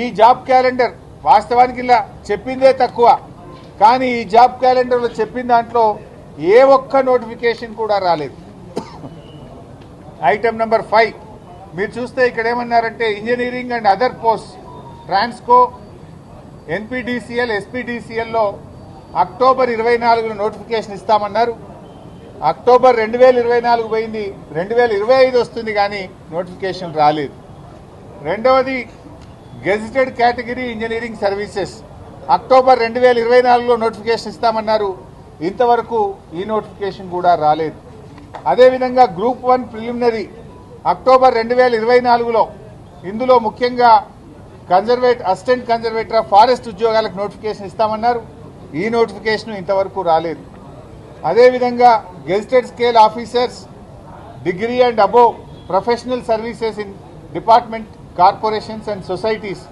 ఈ job calendar వాస్తవానికి ఇలా చెప్పిందే తక్కువ, కానీ ఈ జాబ్ క్యాలెండర్లో చెప్పిన దాంట్లో ఏ ఒక్క నోటిఫికేషన్ కూడా రాలేదు. ఐటమ్ నెంబర్ 5 మీరు చూస్తే ఇక్కడ ఏమన్నారంటే engineering and other post Transco NPDCL ఎస్పీడీసీఎల్లో అక్టోబర్ 24 నోటిఫికేషన్ ఇస్తామన్నారు. అక్టోబర్ 2024 పోయింది, 2025 వస్తుంది, కానీ నోటిఫికేషన్ రాలేదు. రెండవది gazetted category engineering services October 2024లో నోటిఫికేషన్ ఇస్తామన్నారు. ఇంతవరకు ఈ నోటిఫికేషన్ కూడా రాలేదు. అదేవిధంగా గ్రూప్ 1 ప్రిలిమినరీ అక్టోబర్ 2024లో ఇందులో ముఖ్యంగా అసిస్టెంట్ కన్జర్వేటర్ ఆఫ్ ఫారెస్ట్ ఉద్యోగాలకు నోటిఫికేషన్ ఇస్తామన్నారు. ఈ నోటిఫికేషన్ ఇంతవరకు రాలేదు. అదేవిధంగా gazetted scale officers degree and above professional services in department corporations and societies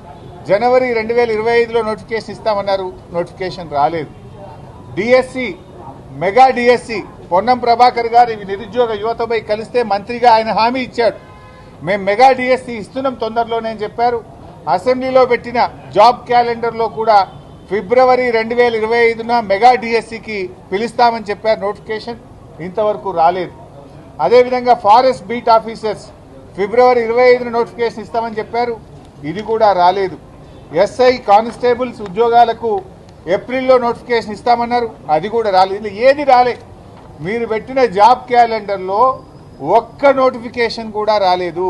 జనవరి 2025లో నోటిఫికేషన్ ఇస్తామన్నారు. నోటిఫికేషన్ రాలేదు. DSC mega DSC Ponnam Prabhakar గారు ఇవి నిరుద్యోగ యువతపై కలిస్తే మంత్రిగా ఆయన హామీ ఇచ్చాడు. మేము మెగా డిఎస్సి ఇస్తున్నాం తొందరలోనే అని చెప్పారు. అసెంబ్లీలో పెట్టిన జాబ్ క్యాలెండర్లో కూడా ఫిబ్రవరి 2025న మెగా డిఎస్సికి పిలుస్తామని చెప్పారు. నోటిఫికేషన్ ఇంతవరకు రాలేదు. అదేవిధంగా ఫారెస్ట్ బీట్ ఆఫీసర్స్ ఫిబ్రవరి 25న నోటిఫికేషన్ ఇస్తామని చెప్పారు. ఇది కూడా రాలేదు. ఎస్ఐ కానిస్టేబుల్స్ ఉద్యోగాలకు ఏప్రిల్లో నోటిఫికేషన్ ఇస్తామన్నారు. అది కూడా రాలేదు. ఏది రాలే. మీరు పెట్టిన జాబ్ క్యాలెండర్లో ఒక్క నోటిఫికేషన్ కూడా రాలేదు.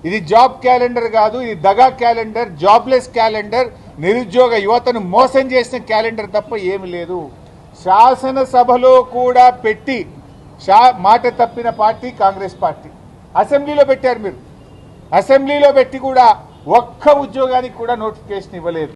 ఇది జాబ్ క్యాలెండర్ కాదు, ఇది దగా క్యాలెండర్, జాబ్లెస్ క్యాలెండర్, నిరుద్యోగ యువతను మోసం చేసిన క్యాలెండర్ తప్ప ఏమి లేదు. శాసనసభలో కూడా పెట్టి మాట తప్పిన పార్టీ కాంగ్రెస్ పార్టీ. అసెంబ్లీలో పెట్టారు మీరు. అసెంబ్లీలో పెట్టి కూడా ఒక్క ఉద్యోగానికి కూడా నోటిఫికేషన్ ఇవ్వలేదు.